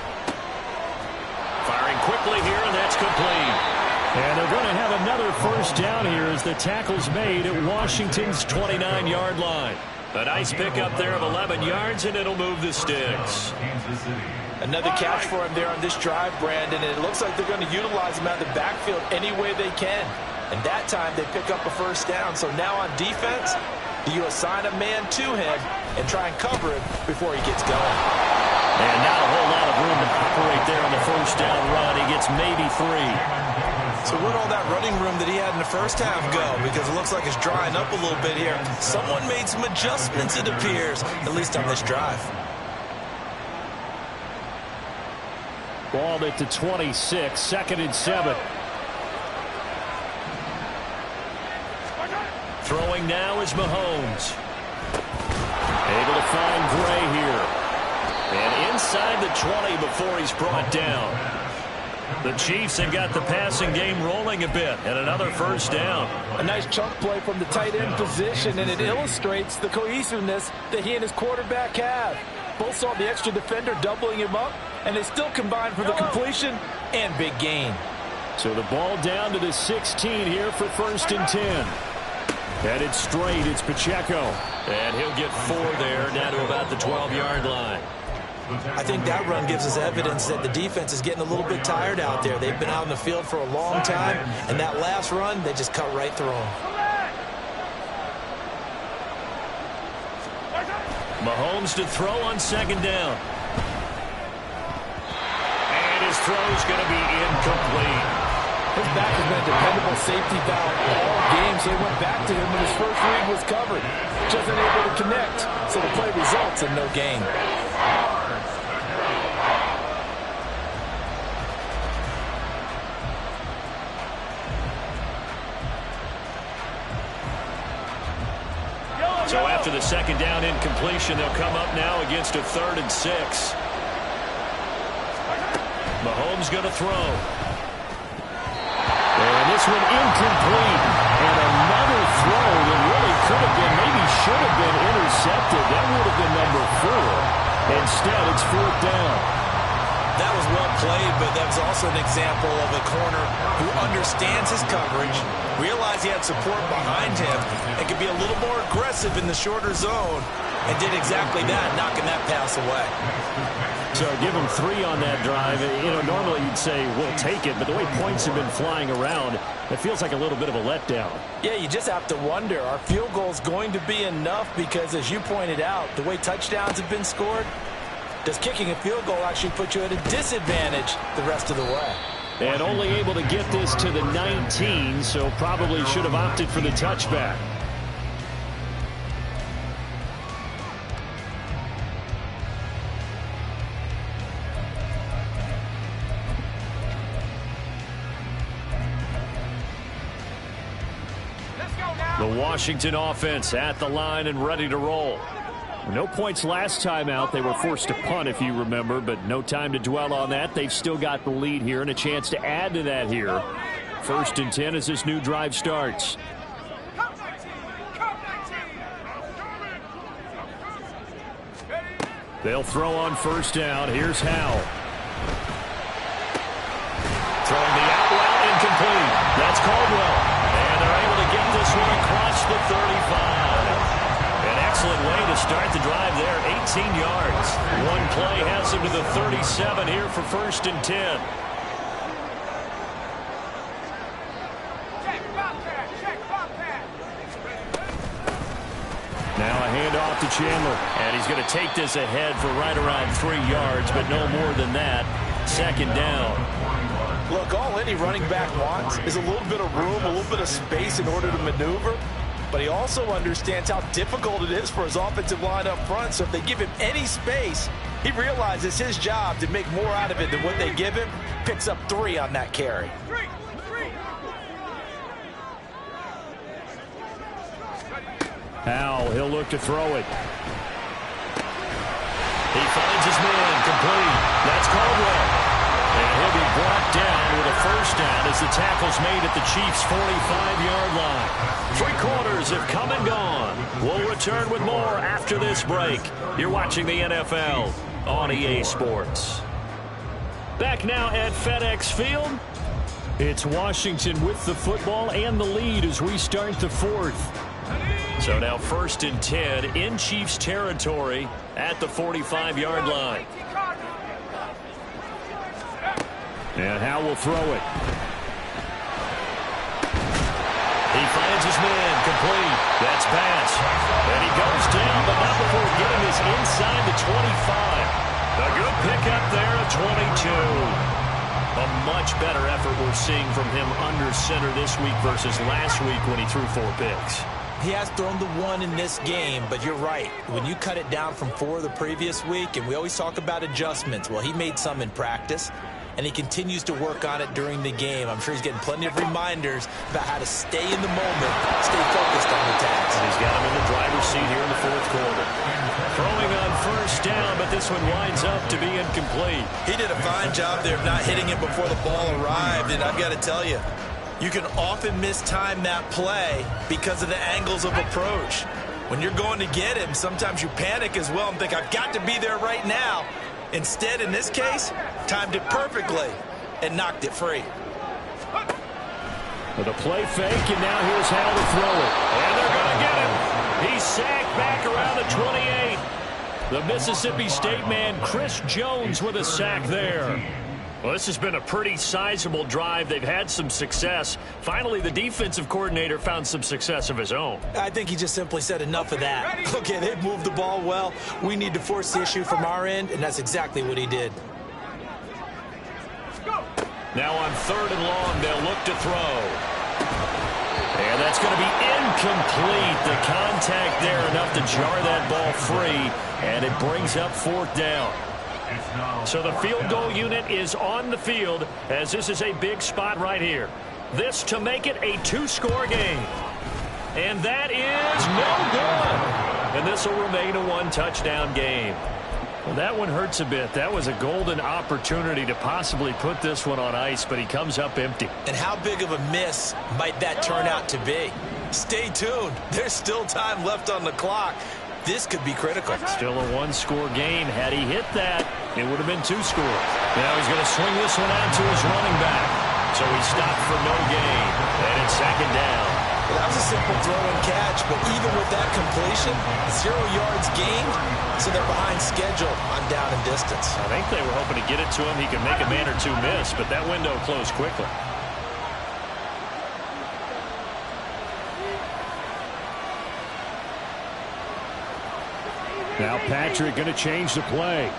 Firing quickly here, and that's complete. And they're going to have another first down here as the tackle's made at Washington's 29-yard line. A nice pickup there of 11 yards, and it'll move the sticks. Another catch for him there on this drive, Brandon, and it looks like they're going to utilize him out of the backfield any way they can. And that time they pick up a first down. So now on defense, you assign a man to him and try and cover him before he gets going. And not a whole lot of room to operate there on the first down run. He gets maybe 3. So where'd all that running room that he had in the first half go? Because it looks like it's drying up a little bit here. Someone made some adjustments, it appears, at least on this drive. Balled at the 26, 2nd and 7. Throwing now is Mahomes. Able to find Gray here. And inside the 20 before he's brought down. The Chiefs have got the passing game rolling a bit, and another first down. A nice chunk play from the tight end position, and it illustrates the cohesiveness that he and his quarterback have. Both saw the extra defender doubling him up, and they still combined for the completion and big gain. So the ball down to the 16 here for 1st and 10. Headed straight, it's Pacheco. And he'll get 4 there, down to about the 12-yard line. I think that run gives us evidence that the defense is getting a little bit tired out there. They've been out in the field for a long time, and that last run, they just cut right through them. Mahomes to throw on 2nd down. And his throw's going to be incomplete. His back has been a dependable safety valve all game, so they went back to him when his first read was covered. Just unable to connect, so the play results in no gain. So after the 2nd down incompletion, they'll come up now against a 3rd and 6. Mahomes going to throw. And this one incomplete. And another throw that really could have been, maybe should have been intercepted. That would have been number 4. Instead, it's 4th down. That was well played, but that was also an example of a corner who understands his coverage, realized he had support behind him, and could be a little more aggressive in the shorter zone, and did exactly that, knocking that pass away. So give him 3 on that drive. You know, normally you'd say, we'll take it, but the way points have been flying around, it feels like a little bit of a letdown. Yeah, you just have to wonder, are field goals going to be enough? Because as you pointed out, the way touchdowns have been scored, does kicking a field goal actually put you at a disadvantage the rest of the way? And only able to get this to the 19, so probably should have opted for the touchback. The Washington offense at the line and ready to roll. No points last time out. They were forced to punt, if you remember, but no time to dwell on that. They've still got the lead here and a chance to add to that here. 1st and 10 as this new drive starts. They'll throw on 1st down. Here's Howell. Throwing the out route incomplete. That's Caldwell. And they're able to get this one across the 35. An excellent way to start the drive there, 18 yards. One play has him to the 37 here for 1st and 10. Now a handoff to Chandler. And he's going to take this ahead for right around 3 yards, but no more than that. 2nd down. Look, all any running back wants is a little bit of room, a little bit of space in order to maneuver. But he also understands how difficult it is for his offensive line up front. So if they give him any space, he realizes his job to make more out of it than what they give him. Picks up 3 on that carry. Howell, he'll look to throw it. He finds his man, complete. That's Caldwell. And he'll be brought down with a first down as the tackle's made at the Chiefs' 45-yard line. 3 quarters have come and gone. We'll return with more after this break. You're watching the NFL on EA Sports. Back now at FedEx Field. It's Washington with the football and the lead as we start the fourth. So now 1st and 10 in Chiefs territory at the 45-yard line. And Howe will throw it. He finds his man, complete. That's pass. And he goes down, but not before getting this inside the 25. A good pickup there at 22. A much better effort we're seeing from him under center this week versus last week when he threw 4 picks. He has thrown the 1 in this game, but you're right. When you cut it down from 4 the previous week, and we always talk about adjustments, well, he made some in practice, and he continues to work on it during the game. I'm sure he's getting plenty of reminders about how to stay in the moment, stay focused on the task. And he's got him in the driver's seat here in the 4th quarter. Throwing on 1st down, but this one winds up to be incomplete. He did a fine job there of not hitting it before the ball arrived, and I've got to tell you, you can often mistime that play because of the angles of approach. When you're going to get him, sometimes you panic as well and think, I've got to be there right now. Instead, in this case, timed it perfectly and knocked it free. With a play fake, and now here's Howe to throw it. And they're going to get him. He's sacked back around the 28. The Mississippi State man, Chris Jones, with a sack there. Well, this has been a pretty sizable drive. They've had some success. Finally, the defensive coordinator found some success of his own. I think he just simply said enough of that. Okay, they've moved the ball well. We need to force the issue from our end, and that's exactly what he did. Now on 3rd and long, they'll look to throw. And that's going to be incomplete. The contact there enough to jar that ball free, and it brings up 4th down. So the field goal unit is on the field as this is a big spot right here. This to make it a 2-score game. And that is no good. And this will remain a 1-touchdown game. Well, that one hurts a bit. That was a golden opportunity to possibly put this one on ice, but he comes up empty. And how big of a miss might that turn out to be? Stay tuned. There's still time left on the clock. This could be critical. Still a 1-score game. Had he hit that, it would have been 2 scores. Now he's going to swing this one out to his running back. So he stopped for no gain. And it's 2nd down. Well, that was a simple throw and catch, but even with that completion, 0 yards gained, so they're behind schedule on down and distance. I think they were hoping to get it to him. He could make a man or 2 miss, but that window closed quickly. Now Patrick going to change the play.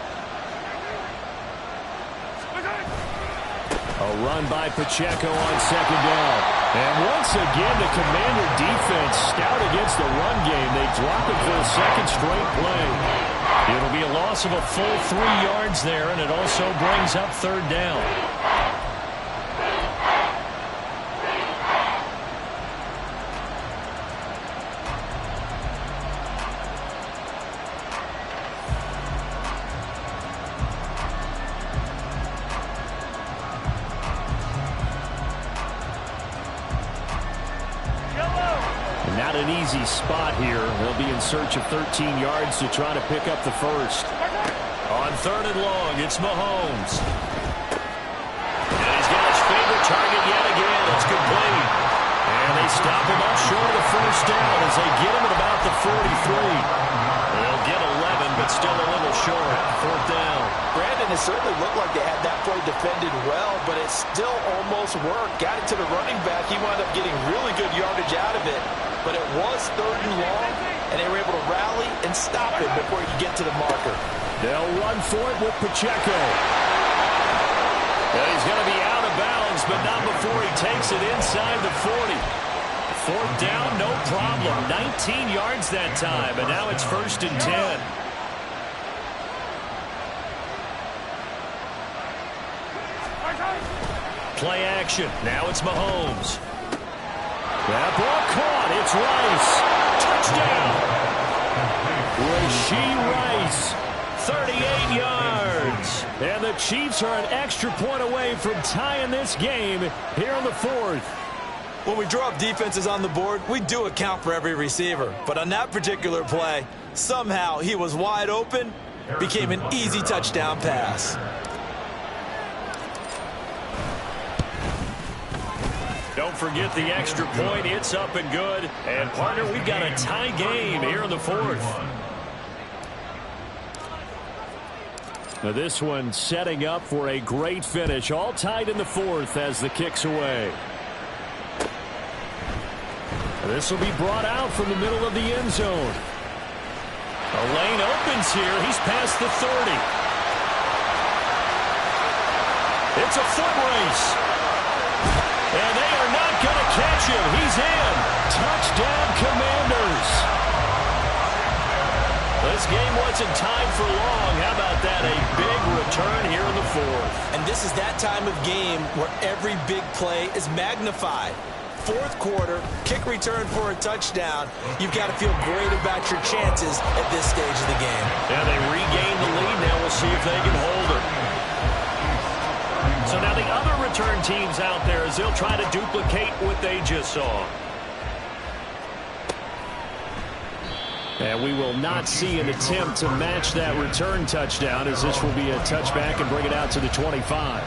A run by Pacheco on 2nd down. And once again, the Commander defense stout against the run game. They drop it for a 2nd straight play. It'll be a loss of a full 3 yards there, and it also brings up 3rd down. Not an easy spot here. They'll be in search of 13 yards to try to pick up the 1st. On 3rd and long, it's Mahomes. And he's got his favorite target yet again. It's complete. And they stop him up short of the 1st down as they get him at about the 43. They'll get 11, but still a little short. 4th down. Brandon, it certainly looked like they had that play defended well, but it still almost worked. Got it to the running back. He wound up getting really good yardage out of it. But it was 3rd and long, and they were able to rally and stop it before he could get to the marker. They'll run for it with Pacheco. And he's going to be out of bounds, but not before he takes it inside the 40. 4th down, no problem. 19 yards that time, and now it's 1st and 10. Play action. Now it's Mahomes. That ball caught. It's Rice. Touchdown. Rashee Rice. 38 yards. And the Chiefs are an extra point away from tying this game here in the 4th. When we draw up defenses on the board, we do account for every receiver. But on that particular play, somehow he was wide open, became an easy touchdown pass. Don't forget the extra point. It's up and good. And, partner, we've got a tie game here in the fourth. Now this one setting up for a great finish. All tied in the fourth as the kick's away. This will be brought out from the middle of the end zone. A lane opens here. He's past the 30. It's a foot race. And they are not going to catch him. He's in. Touchdown, Commanders. This game wasn't tied for long. How about that? A big return here in the fourth. And this is that time of game where every big play is magnified. Fourth quarter, kick return for a touchdown. You've got to feel great about your chances at this stage of the game. Yeah, they regained the lead. Now we'll see if they can hold it. So now the other return teams out there as they'll try to duplicate what they just saw. And we will not see an attempt to match that return touchdown, as this will be a touchback and bring it out to the 25.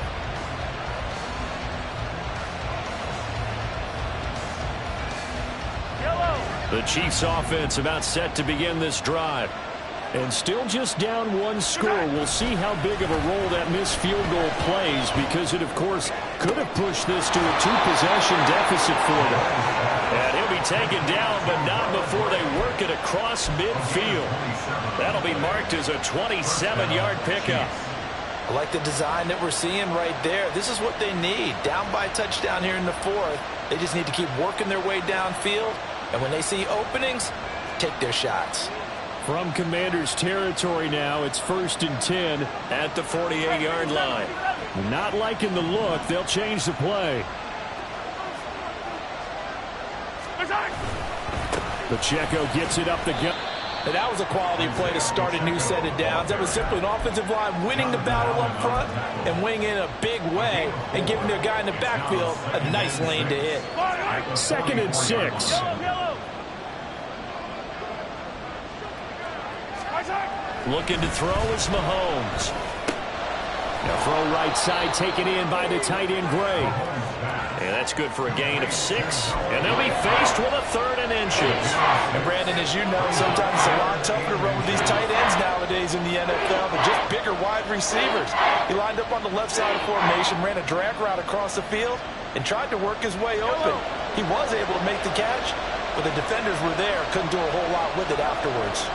The Chiefs offense about set to begin this drive. And still just down one score. We'll see how big of a role that missed field goal plays, because it, of course, could have pushed this to a two-possession deficit for them. And he'll be taken down, but not before they work it across midfield. That'll be marked as a 27-yard pickup. I like the design that we're seeing right there. This is what they need. Down by a touchdown here in the fourth. They just need to keep working their way downfield. And when they see openings, take their shots. From Commanders territory now, it's 1st and 10 at the 48-yard line. Not liking the look. They'll change the play. Pacheco gets it up the gut. And that was a quality play to start a new set of downs. That was simply an offensive line winning the battle up front and winning in a big way and giving their guy in the backfield a nice lane to hit. 2nd and 6. Looking to throw is Mahomes. Now throw right side taken in by the tight end Gray. And that's good for a gain of 6. And they'll be faced with a 3rd and inches. And Brandon, as you know, sometimes it's a lot tougher to run with these tight ends nowadays in the NFL. They're just bigger wide receivers. He lined up on the left side of formation, ran a drag route across the field, and tried to work his way open. He was able to make the catch, but the defenders were there, couldn't do a whole lot with it afterwards.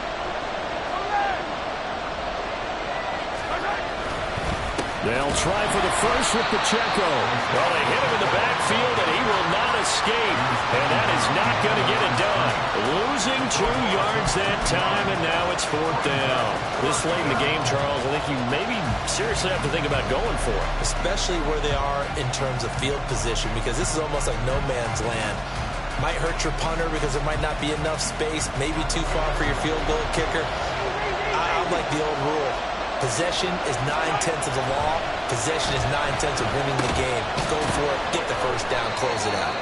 They'll try for the first with Pacheco. Well, they hit him in the backfield, and he will not escape. And that is not going to get it done. Losing 2 yards that time, and now it's 4th down. This late in the game, Charles, I think you maybe seriously have to think about going for it. Especially where they are in terms of field position, because this is almost like no man's land. Might hurt your punter because there might not be enough space, maybe too far for your field goal kicker. I like the old rule. Possession is 9/10 of the law. Possession is 9/10 of winning the game. Go for it, get the first down, close it out.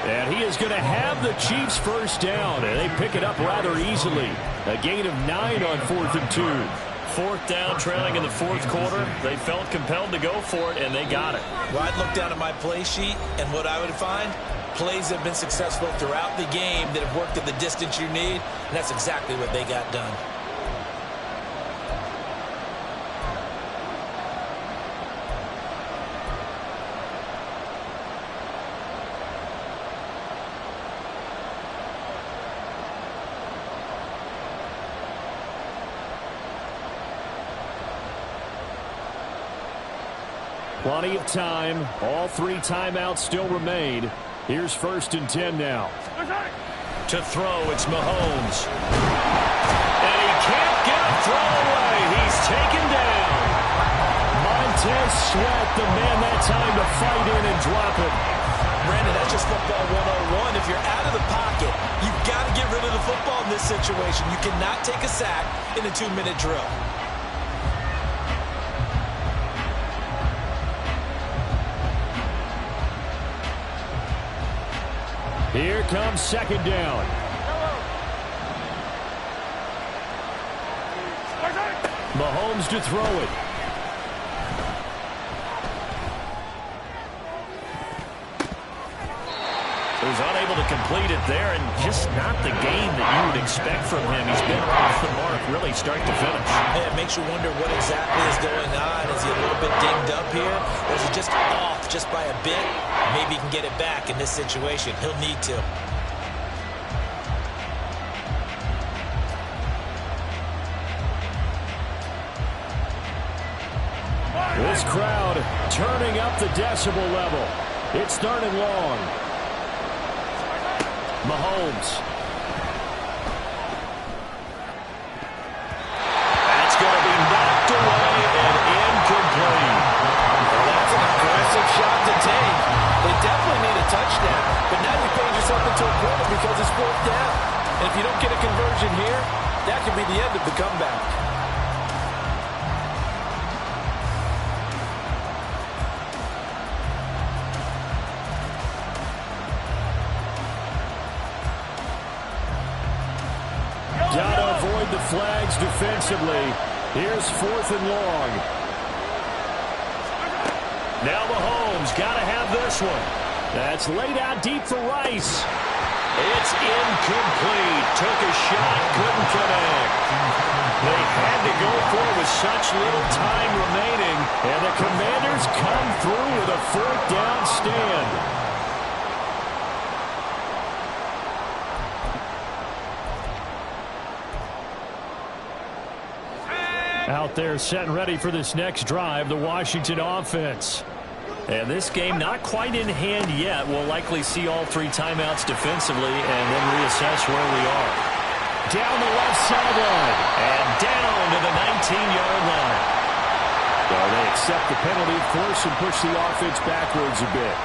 And he is going to have the Chiefs first down, and they pick it up rather easily. A gain of 9 on 4th and 2. 4th down, trailing in the 4th quarter. They felt compelled to go for it, and they got it. Well, I'd look down at my play sheet, and what I would find, plays that have been successful throughout the game that have worked at the distance you need, and that's exactly what they got done. Plenty of time. All 3 timeouts still remain. Here's 1st and 10 now. To throw, it's Mahomes. And he can't get a throw away. He's taken down. Montez Sweat, the man that time to fight in and drop it. Brandon, that's just football 101. If you're out of the pocket, you've got to get rid of the football in this situation. You cannot take a sack in a 2-minute drill. Here comes 2nd down. Mahomes to throw it. was unable to complete it there, and just not the game that you would expect from him. He's been off the mark really start to finish. Hey, it makes you wonder what exactly is going on. Is he a little bit dinged up here, or is he just off just by a bit? Maybe he can get it back in this situation. He'll need to. This crowd turning up the decibel level. It's third and long. Mahomes. That's going to be knocked away and incomplete. Well, that's an aggressive shot to take. They definitely need a touchdown, but now you paid yourself into a corner because it's fourth down. And if you don't get a conversion here, that could be the end of the comeback. Gotta avoid the flags defensively. Here's fourth and long. Now Mahomes got to have this one. That's laid out deep for Rice. It's incomplete. Took a shot, couldn't connect. They had to go for it with such little time remaining, and the Commanders come through with a fourth down stand. Out there set and ready for this next drive, the Washington offense. and this game not quite in hand yet. We'll likely see all three timeouts defensively and then reassess where we are. Down the left sideline and down to the 19-yard line. Well, they accept the penalty, of course, and push the offense backwards a bit.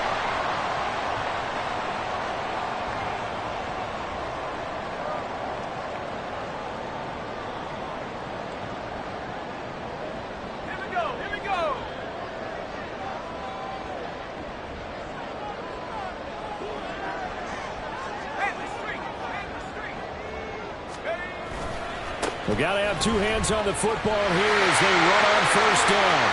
We've got to have two hands on the football here as they run on first down.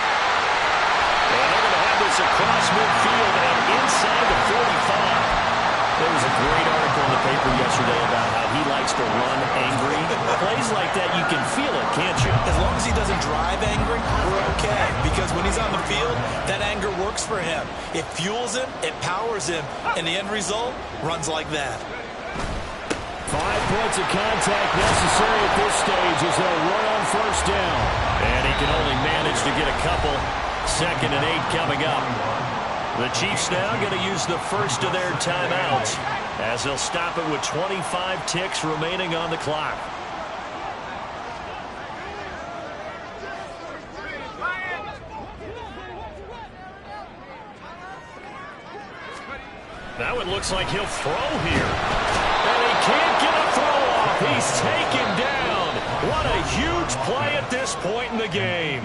And they're going to have this across midfield and inside the 45. There was a great article in the paper yesterday about how he likes to run angry. Plays like that, you can feel it, can't you? As long as he doesn't drive angry, we're okay. Because when he's on the field, that anger works for him. It fuels him, it powers him, and the end result runs like that. 5 points of contact necessary at this stage as they'll run on first down. And he can only manage to get a couple. 2nd and 8 coming up. The Chiefs now going to use the first of their timeouts as they'll stop it with 25 ticks remaining on the clock. Now it looks like he'll throw here. And he can't get a throw off. He's taken down. What a huge play at this point in the game.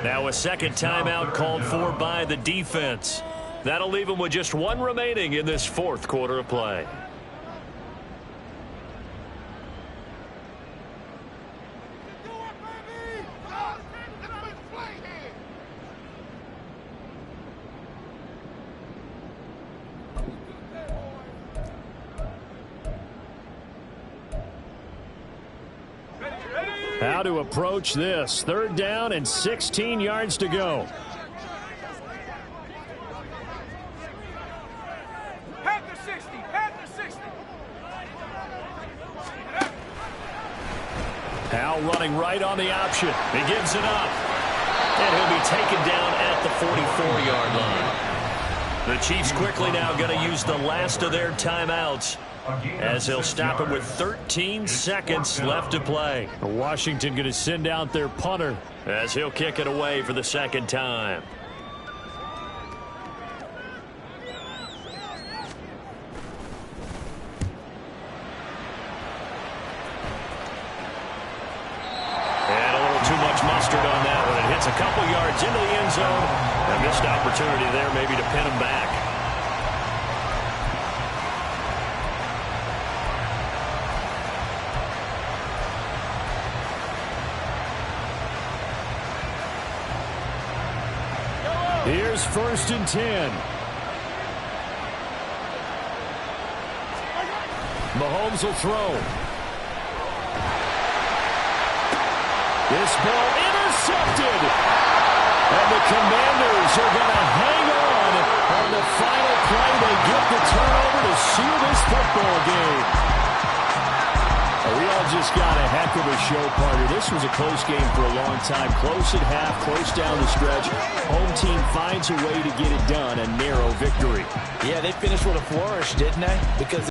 Now a second timeout called for by the defense. That'll leave him with just one remaining in this fourth quarter of play. How to approach this. 3rd down and 16 yards to go. Panther 60, Panther 60. Powell running right on the option. He gives it up. And he'll be taken down at the 44-yard line. The Chiefs quickly now going to use the last of their timeouts as they'll stop it with 13 seconds left to play. Washington going to send out their punter as he'll kick it away for the second time. And a little too much mustard on that one. It hits a couple yards into the end zone. A missed opportunity there maybe to pin him back. Here's 1st and 10. Mahomes will throw. This ball intercepted. And the Commanders are going to hang on the final play. They get the turnover to seal this football game. We all just got a heck of a show, partner. This was a close game for a long time. Close at half, close down the stretch. Home team finds a way to get it done. A narrow victory. Yeah, they finished with a flourish, didn't they? Because